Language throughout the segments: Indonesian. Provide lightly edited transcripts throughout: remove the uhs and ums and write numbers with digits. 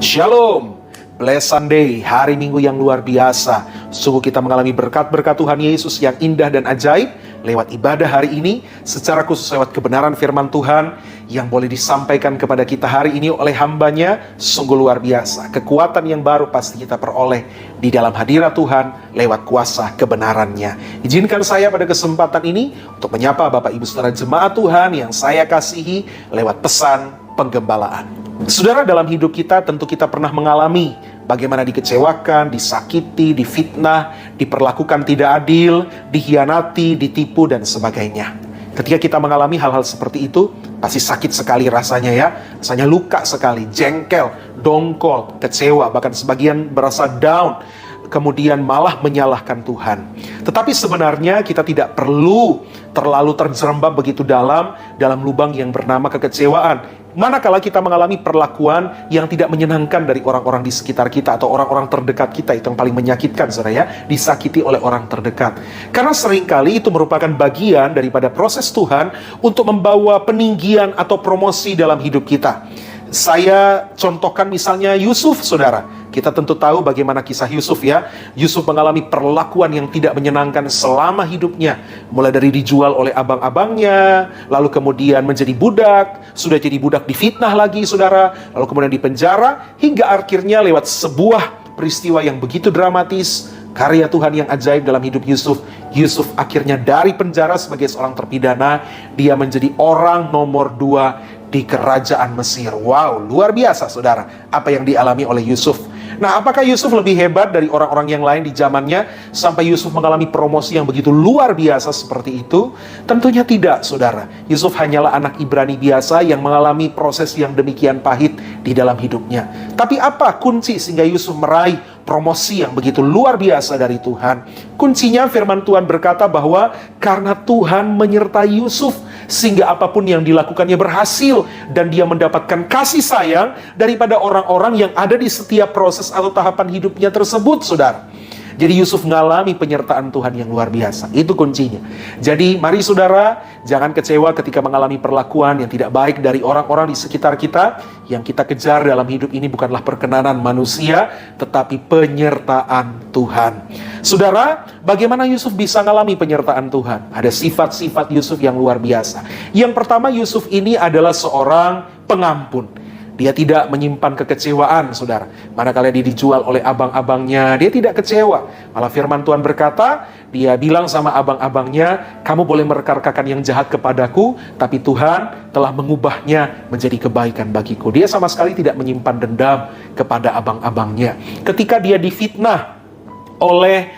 Shalom, Blessed Sunday, hari Minggu yang luar biasa. Sungguh kita mengalami berkat-berkat Tuhan Yesus yang indah dan ajaib lewat ibadah hari ini, secara khusus lewat kebenaran firman Tuhan yang boleh disampaikan kepada kita hari ini oleh hambanya. Sungguh luar biasa, kekuatan yang baru pasti kita peroleh di dalam hadirat Tuhan lewat kuasa kebenarannya. Izinkan saya pada kesempatan ini untuk menyapa Bapak Ibu Saudara jemaat Tuhan yang saya kasihi lewat pesan penggembalaan. Saudara, dalam hidup kita tentu kita pernah mengalami bagaimana dikecewakan, disakiti, difitnah, diperlakukan tidak adil, dikhianati, ditipu, dan sebagainya. Ketika kita mengalami hal-hal seperti itu, pasti sakit sekali rasanya ya. Rasanya luka sekali, jengkel, dongkol, kecewa, bahkan sebagian berasa down, kemudian malah menyalahkan Tuhan. Tetapi sebenarnya kita tidak perlu terlalu terjerembab begitu dalam lubang yang bernama kekecewaan. Manakala kita mengalami perlakuan yang tidak menyenangkan dari orang-orang di sekitar kita atau orang-orang terdekat kita, itu yang paling menyakitkan, saudara ya, disakiti oleh orang terdekat. Karena seringkali itu merupakan bagian daripada proses Tuhan untuk membawa peninggian atau promosi dalam hidup kita. Saya contohkan misalnya Yusuf, saudara. Kita tentu tahu bagaimana kisah Yusuf ya. Yusuf mengalami perlakuan yang tidak menyenangkan selama hidupnya. Mulai dari dijual oleh abang-abangnya, lalu kemudian menjadi budak, sudah jadi budak difitnah lagi saudara, lalu kemudian dipenjara, hingga akhirnya lewat sebuah peristiwa yang begitu dramatis, karya Tuhan yang ajaib dalam hidup Yusuf. Yusuf akhirnya dari penjara sebagai seorang terpidana, dia menjadi orang nomor 2 di kerajaan Mesir. Wow, luar biasa saudara, apa yang dialami oleh Yusuf. Nah, apakah Yusuf lebih hebat dari orang-orang yang lain di zamannya sampai Yusuf mengalami promosi yang begitu luar biasa seperti itu? Tentunya tidak, saudara. Yusuf hanyalah anak Ibrani biasa yang mengalami proses yang demikian pahit di dalam hidupnya. Tapi apa kunci sehingga Yusuf meraih promosi yang begitu luar biasa dari Tuhan? Kuncinya firman Tuhan berkata bahwa karena Tuhan menyertai Yusuf, sehingga apapun yang dilakukannya berhasil, dan dia mendapatkan kasih sayang daripada orang-orang yang ada di setiap proses atau tahapan hidupnya tersebut, saudara. Jadi Yusuf mengalami penyertaan Tuhan yang luar biasa. Itu kuncinya. Jadi mari saudara, jangan kecewa ketika mengalami perlakuan yang tidak baik dari orang-orang di sekitar kita. Yang kita kejar dalam hidup ini bukanlah perkenanan manusia, tetapi penyertaan Tuhan. Saudara, bagaimana Yusuf bisa mengalami penyertaan Tuhan? Ada sifat-sifat Yusuf yang luar biasa. Yang pertama, Yusuf ini adalah seorang pengampun. Dia tidak menyimpan kekecewaan, saudara. Manakala dia dijual oleh abang-abangnya, dia tidak kecewa. Malah firman Tuhan berkata, dia bilang sama abang-abangnya, kamu boleh merekarkakan yang jahat kepadaku, tapi Tuhan telah mengubahnya menjadi kebaikan bagiku. Dia sama sekali tidak menyimpan dendam kepada abang-abangnya. Ketika dia difitnah oleh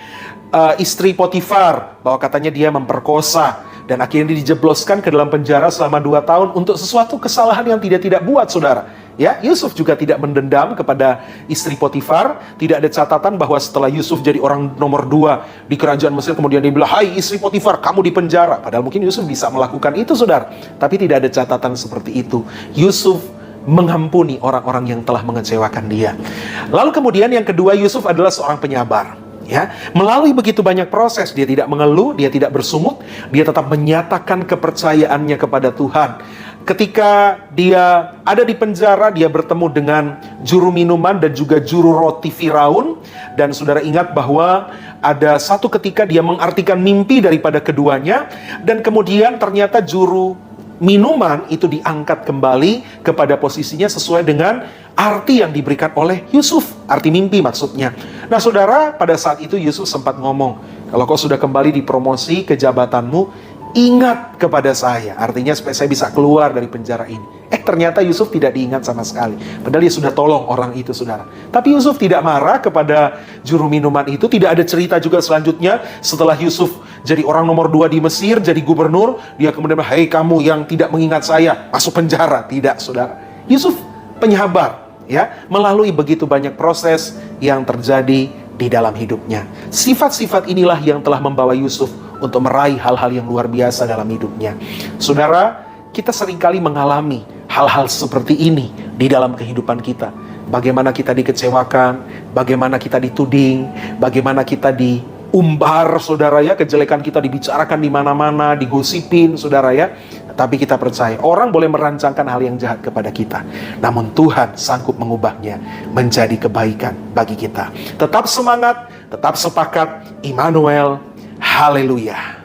istri Potifar, bahwa katanya dia memperkosa, dan akhirnya dijebloskan ke dalam penjara selama 2 tahun untuk sesuatu kesalahan yang tidak buat, saudara. Ya, Yusuf juga tidak mendendam kepada istri Potifar. Tidak ada catatan bahwa setelah Yusuf jadi orang nomor 2 di kerajaan Mesir, kemudian dia bilang, hai istri Potifar, kamu di penjara. Padahal mungkin Yusuf bisa melakukan itu, saudara. Tapi tidak ada catatan seperti itu. Yusuf mengampuni orang-orang yang telah mengecewakan dia. Lalu kemudian yang kedua, Yusuf adalah seorang penyabar. Ya, melalui begitu banyak proses, dia tidak mengeluh, dia tidak bersungut, dia tetap menyatakan kepercayaannya kepada Tuhan. Ketika dia ada di penjara, dia bertemu dengan juru minuman dan juga juru roti Firaun. Dan saudara ingat bahwa ada satu ketika dia mengartikan mimpi daripada keduanya, dan kemudian ternyata juru minuman itu diangkat kembali kepada posisinya sesuai dengan arti yang diberikan oleh Yusuf. Arti mimpi maksudnya. Nah saudara, pada saat itu Yusuf sempat ngomong, kalau kau sudah kembali dipromosi ke jabatanmu, ingat kepada saya. Artinya supaya saya bisa keluar dari penjara ini. Ternyata Yusuf tidak diingat sama sekali. Padahal dia sudah tolong orang itu, saudara. Tapi Yusuf tidak marah kepada juru minuman itu. Tidak ada cerita juga selanjutnya. Setelah Yusuf jadi orang nomor 2 di Mesir, jadi gubernur, dia kemudian bilang, hei kamu yang tidak mengingat saya, masuk penjara. Tidak, saudara. Yusuf penyabar, ya, melalui begitu banyak proses yang terjadi di dalam hidupnya. Sifat-sifat inilah yang telah membawa Yusuf untuk meraih hal-hal yang luar biasa dalam hidupnya. Saudara, kita seringkali mengalami hal-hal seperti ini di dalam kehidupan kita. Bagaimana kita dikecewakan, bagaimana kita dituding, bagaimana kita umbar, saudara ya, kejelekan kita dibicarakan di mana-mana, digosipin, saudara ya. Tapi kita percaya orang boleh merancangkan hal yang jahat kepada kita, namun Tuhan sanggup mengubahnya menjadi kebaikan bagi kita. Tetap semangat, tetap sepakat. Immanuel, haleluya.